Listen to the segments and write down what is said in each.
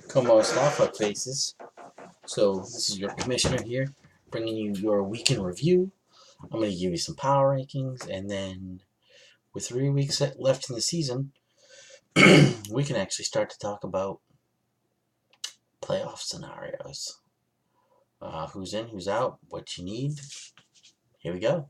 Como está, fuck faces? So this is your commissioner here, bringing you your week in review. I'm going to give you some power rankings, and then with 3 weeks left in the season, we can actually start to talk about playoff scenarios. Who's in, who's out, what you need. Here we go.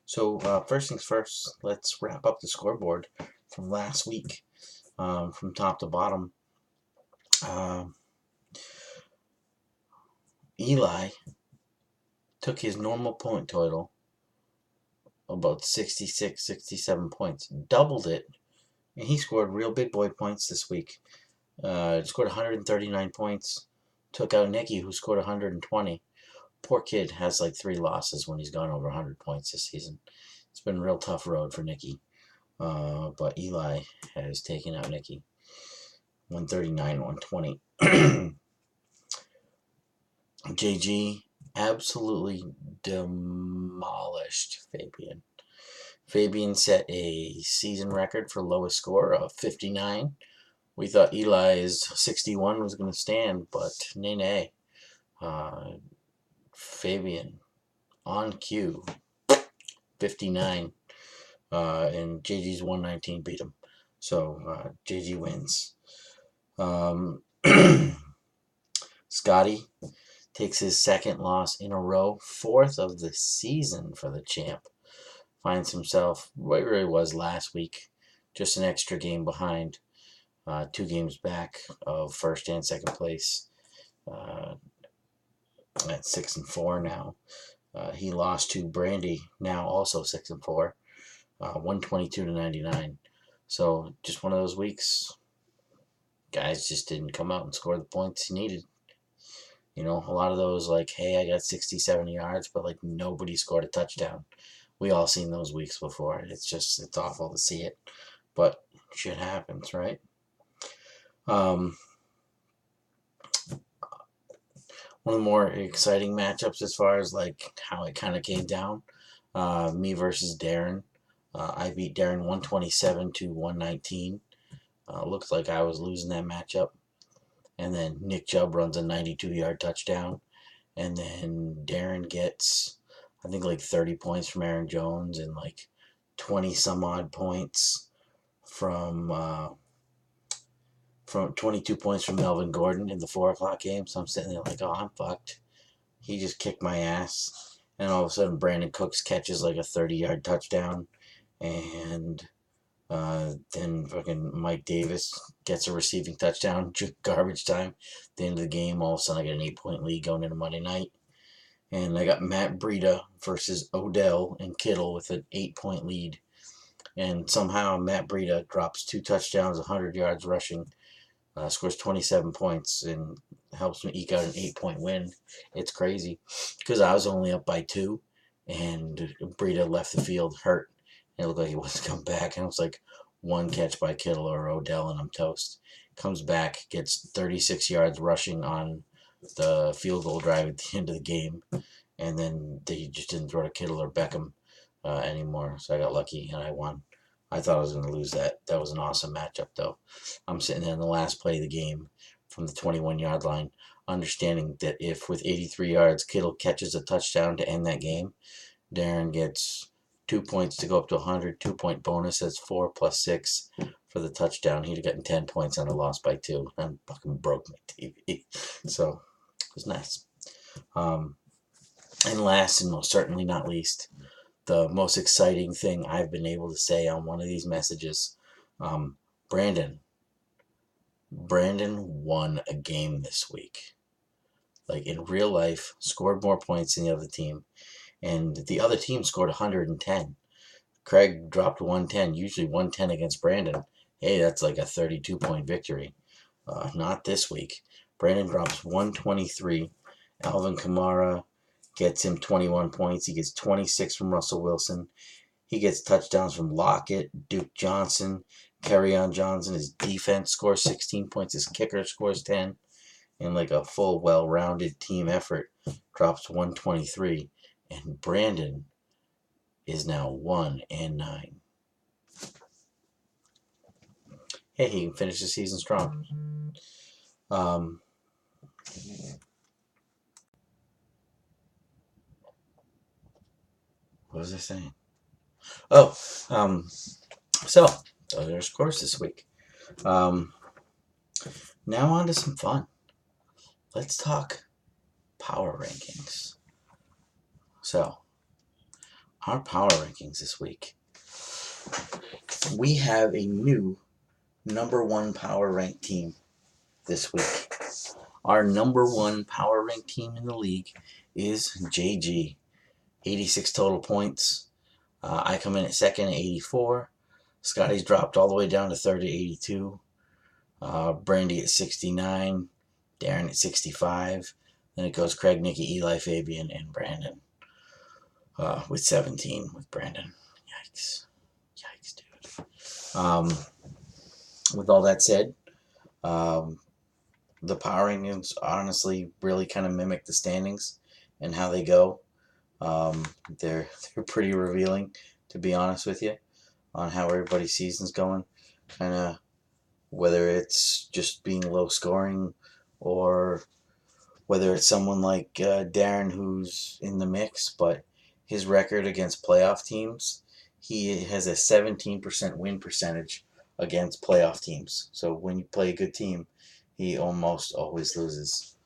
So first things first, let's wrap up the scoreboard from last week, from top to bottom. Eli took his normal point total, about 66, 67 points, doubled it, and he scored real big boy points this week. Scored 139 points, took out Nicky, who scored 120. Poor kid has like 3 losses when he's gone over 100 points this season. It's been a real tough road for Nicky. But Eli has taken out Nicky. 139, 120. JG absolutely demolished Fabian. Fabian set a season record for lowest score of 59. We thought Eli's 61 was going to stand, but nay. Fabian on cue, 59, and JG's 119 beat him. So JG wins. Scotty takes his second loss in a row, 4th of the season for the champ. Finds himself right where he was last week, just an extra game behind, 2 games back of first and second place. At 6-4 now. He lost to Brandy, now also 6-4, 122-99. So just one of those weeks, guys just didn't come out and score the points he needed. You know, a lot of those like, hey, I got 60, 70 yards, but like nobody scored a touchdown. We all seen those weeks before. It's awful to see it, but shit happens, right? One of the more exciting matchups as far as like how it kind of came down. Me versus Darren. I beat Darren 127 to 119. Looked like I was losing that matchup. And then Nick Chubb runs a 92-yard touchdown. And then Darren gets, I think, like 30 points from Aaron Jones and like 20 some odd points from 22 points from Melvin Gordon in the 4 o'clock game. So I'm sitting there like, oh, I'm fucked. He just kicked my ass. And all of a sudden, Brandon Cooks catches like a 30-yard touchdown. And then fucking Mike Davis gets a receiving touchdown, garbage time. At the end of the game, all of a sudden I get an 8-point lead going into Monday night. And I got Matt Breida versus Odell and Kittle with an 8-point lead. And somehow Matt Breida drops 2 touchdowns, 100 yards rushing, scores 27 points, and helps me eke out an 8-point win. It's crazy because I was only up by 2, and Breida left the field hurt. And it looked like he wasn't coming back. And it was like 1 catch by Kittle or Odell, and I'm toast. Comes back, gets 36 yards rushing on the field goal drive at the end of the game. And then they just didn't throw to Kittle or Beckham anymore. So I got lucky and I won. I thought I was going to lose that. That was an awesome matchup, though. I'm sitting there in the last play of the game from the 21-yard line, understanding that if with 83 yards Kittle catches a touchdown to end that game, Darren gets 2 points to go up to 100. 2-point bonus. That's 4 plus 6 for the touchdown. He'd have gotten 10 points and I lost by 2. I fucking broke my TV. So it was nice. And last and most certainly not least, the most exciting thing I've been able to say on one of these messages, Brandon won a game this week. Like in real life, scored more points than the other team. And the other team scored 110. Craig dropped 110, usually 110 against Brandon. Hey, that's like a 32-point victory. Not this week. Brandon drops 123. Alvin Kamara gets him 21 points. He gets 26 from Russell Wilson. He gets touchdowns from Lockett, Duke Johnson, Kerryon Johnson. His defense scores 16 points. His kicker scores 10. And like a full, well-rounded team effort, drops 123. And Brandon is now 1-9. Hey, he can finish the season strong. Um, what was I saying? Oh, so there's course this week. Um, now on to some fun. Let's talk power rankings. So, our power rankings this week. We have a new number one power ranked team this week. Our number one power ranked team in the league is JG. 86 total points. I come in at second at 84. Scotty's dropped all the way down to third at 82. Brandy at 69. Darren at 65. Then it goes Craig, Nikki, Eli, Fabian, and Brandon with 17 with Brandon. Yikes. Yikes, dude. With all that said, the power rankings honestly really kind of mimic the standings and how they go. They're pretty revealing, to be honest with you, on how everybody's season's going. Kind of whether it's just being low scoring or whether it's someone like Darren who's in the mix, but his record against playoff teams, he has a 17% win percentage against playoff teams. So when you play a good team, he almost always loses.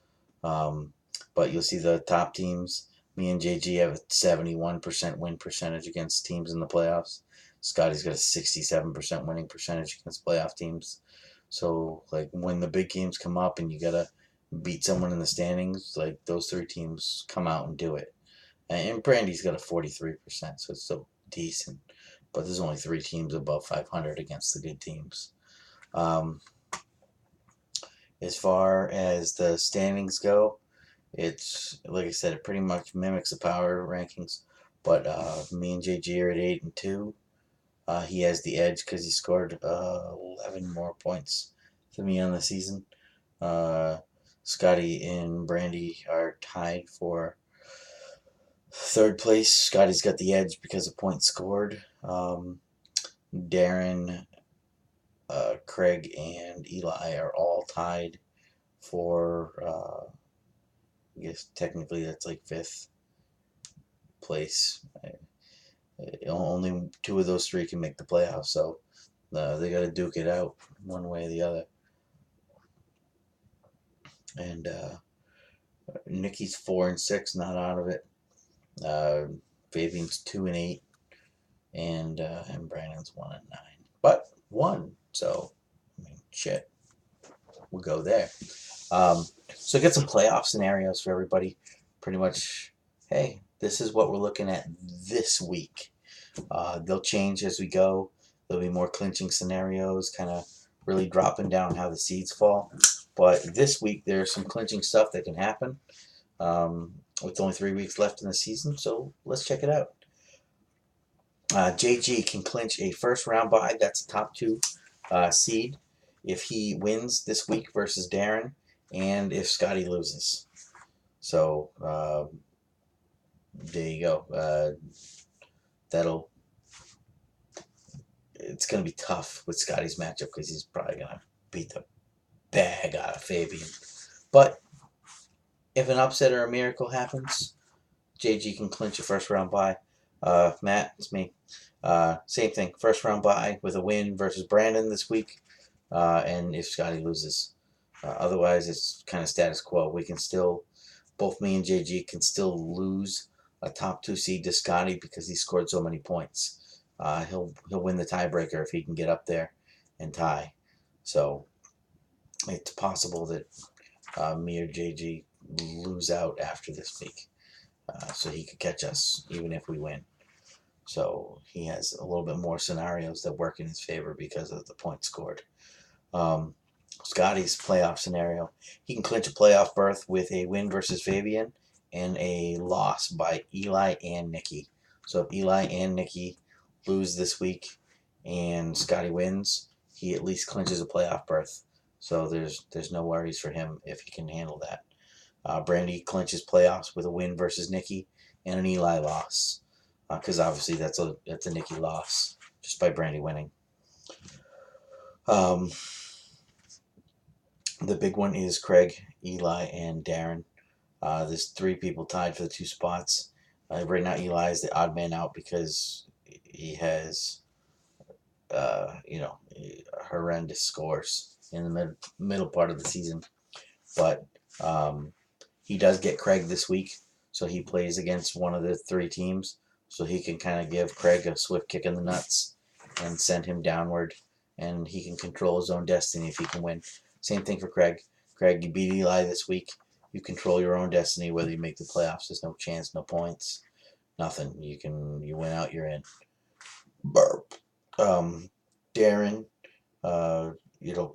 But you'll see the top teams. Me and JG have a 71% win percentage against teams in the playoffs. Scotty's got a 67% winning percentage against playoff teams. So, like, when the big games come up and you got to beat someone in the standings, like, those three teams come out and do it. And Brandy's got a 43%, so it's still decent. But there's only three teams above 500 against the good teams. As far as the standings go, it's like I said, it pretty much mimics the power rankings. But me and JG are at 8-2. He has the edge because he scored 11 more points than me on the season. Scotty and Brandy are tied for third place. Scotty's got the edge because of points scored. Darren, Craig, and Eli are all tied for, I guess technically that's like fifth place. Only two of those three can make the playoffs, so they got to duke it out one way or the other. And Nikki's 4-6, not out of it. Fabian's 2-8, and Brandon's 1-9, but one. So I mean, shit, we'll go there. So get some playoff scenarios for everybody. Pretty much, hey, this is what we're looking at this week. They'll change as we go. There'll be more clinching scenarios, kind of really dropping down how the seeds fall. But this week, there's some clinching stuff that can happen with only 3 weeks left in the season. So let's check it out. JG can clinch a first round bye. That's a top 2 seed if he wins this week versus Darren and if Scotty loses. So there you go. It's going to be tough with Scotty's matchup because he's probably going to beat the bag out of Fabian. But if an upset or a miracle happens, JG can clinch a first round bye. Matt, it's me. Same thing. First round bye with a win versus Brandon this week. And if Scotty loses. Otherwise, it's kind of status quo. We can still, both me and JG can still lose a top 2 seed to Scotty because he scored so many points. He'll win the tiebreaker if he can get up there and tie. So it's possible that me or JG lose out after this week. So he could catch us even if we win. So he has a little bit more scenarios that work in his favor because of the points scored. Scotty's playoff scenario. He can clinch a playoff berth with a win versus Fabian and a loss by Eli and Nikki. So if Eli and Nikki lose this week and Scotty wins, he at least clinches a playoff berth. So there's no worries for him if he can handle that. Brandy clinches playoffs with a win versus Nikki and an Eli loss. Because obviously that's a Nikki loss just by Brandy winning. The big one is Craig, Eli, and Darren. There's three people tied for the two spots. Right now, Eli is the odd man out because he has, horrendous scores in the middle part of the season. But um, he does get Craig this week, so he plays against one of the three teams, so he can kind of give Craig a swift kick in the nuts and send him downward, and he can control his own destiny if he can win. Same thing for Craig. Craig, you beat Eli this week. You control your own destiny, whether you make the playoffs. There's no chance, no points, nothing. You win out, you're in. Burp. Darren, uh, you know,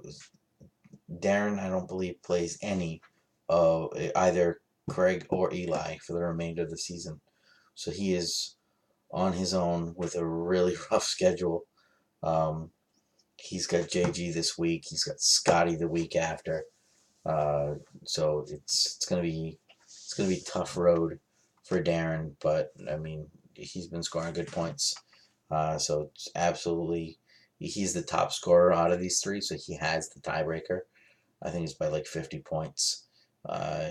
Darren, I don't believe plays any of either Craig or Eli for the remainder of the season. So he is on his own with a really rough schedule. Um, he's got JG this week. He's got Scotty the week after. So it's gonna be tough road for Darren. But I mean, he's been scoring good points. So it's absolutely, he's the top scorer out of these three. So he has the tiebreaker. I think it's by like 50 points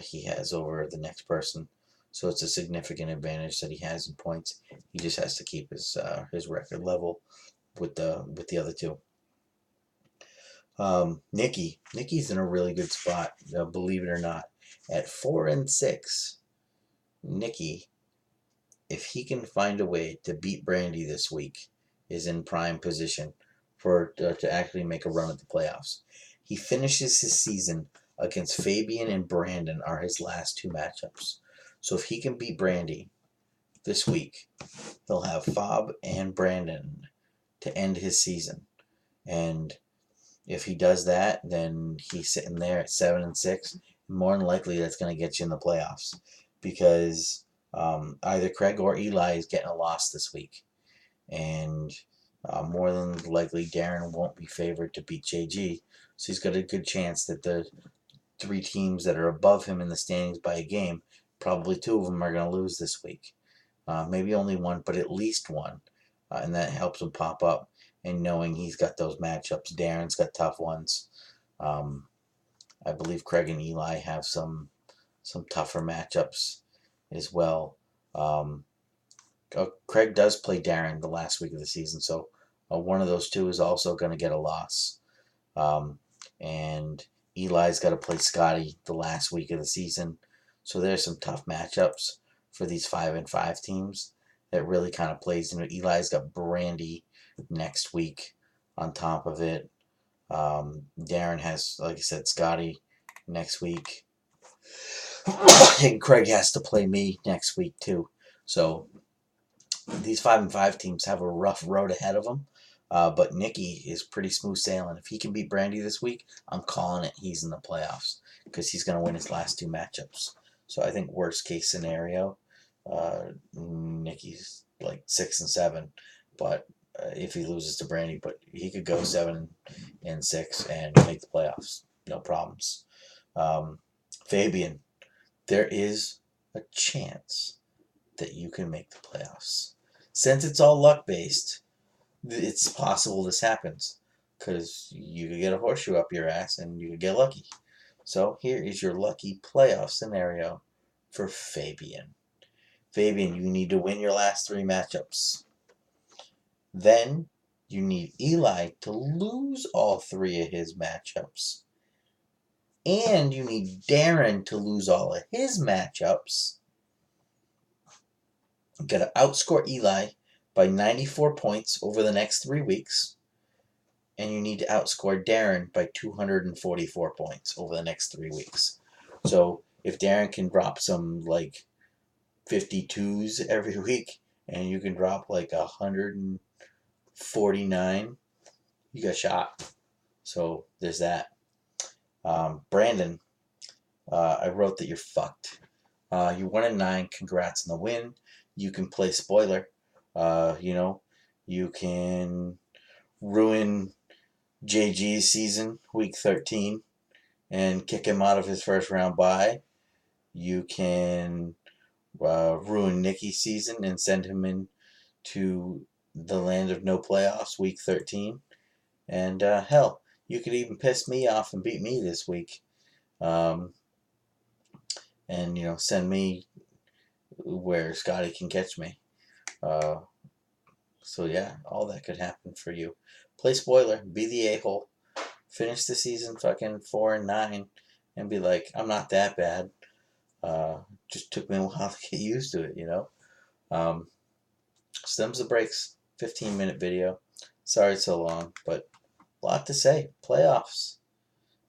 he has over the next person. So it's a significant advantage that he has in points. He just has to keep his record level with the other two. Nikki's in a really good spot, believe it or not, at 4-6. Nikki, if he can find a way to beat Brandy this week, is in prime position to actually make a run at the playoffs. He finishes his season against Fabian and Brandon are his last two matchups. So if he can beat Brandy this week, he'll have Fob and Brandon to end his season. And if he does that, then he's sitting there at 7-6. More than likely, that's going to get you in the playoffs because either Craig or Eli is getting a loss this week, and more than likely Darren won't be favored to beat JG. So he's got a good chance that the three teams that are above him in the standings by a game, probably two of them are going to lose this week. Maybe only one, but at least one, and that helps him pop up. And knowing he's got those matchups, Darren's got tough ones. Um, I believe Craig and Eli have some tougher matchups as well. Craig does play Darren the last week of the season, so one of those two is also going to get a loss. And Eli's got to play Scotty the last week of the season, so there's some tough matchups for these 5-5 teams that really kind of plays into. Eli's got Brandy next week on top of it. Darren has, like I said, Scotty next week. And Craig has to play me next week too. So these 5-5 teams have a rough road ahead of them. But Nicky is pretty smooth sailing. If he can beat Brandy this week, I'm calling it. He's in the playoffs because he's going to win his last two matchups. So I think worst case scenario, Nicky's like 6-7, but if he loses to Brandy, but he could go 7-6 and make the playoffs, no problems. Fabian, there is a chance that you can make the playoffs. Since it's all luck based, it's possible this happens because you could get a horseshoe up your ass and you could get lucky. So here is your lucky playoff scenario for Fabian. Fabian, you need to win your last three matchups. Then you need Eli to lose all three of his matchups. And you need Darren to lose all of his matchups. You got to outscore Eli by 94 points over the next 3 weeks. And you need to outscore Darren by 244 points over the next 3 weeks. So if Darren can drop some like 52s every week and you can drop like 149, you got shot. So there's that. Brandon, I wrote that you're fucked. You 1-9. Congrats on the win. You can play spoiler. You can ruin JG's season, week 13, and kick him out of his first round bye. You can ruin Nicky's season and send him into the land of no playoffs, week 13. And hell, You could even piss me off and beat me this week. And, send me where Scotty can catch me. Uh, so, yeah, all that could happen for you. Play spoiler. Be the a-hole. Finish the season fucking 4-9 and be like, I'm not that bad. Just took me a while to get used to it, Um, Stems the breaks. 15-minute video. Sorry it's so long, but a lot to say. Playoffs.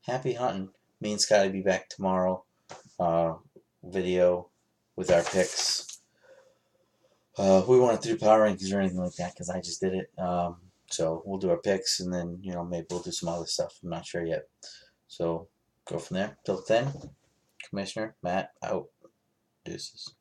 Happy hunting. Me and Scotty be back tomorrow. Video with our picks. We want to do power rankings or anything like that because I just did it. So we'll do our picks and then, maybe we'll do some other stuff. I'm not sure yet. So go from there. Till then, Commissioner Matt out. Deuces.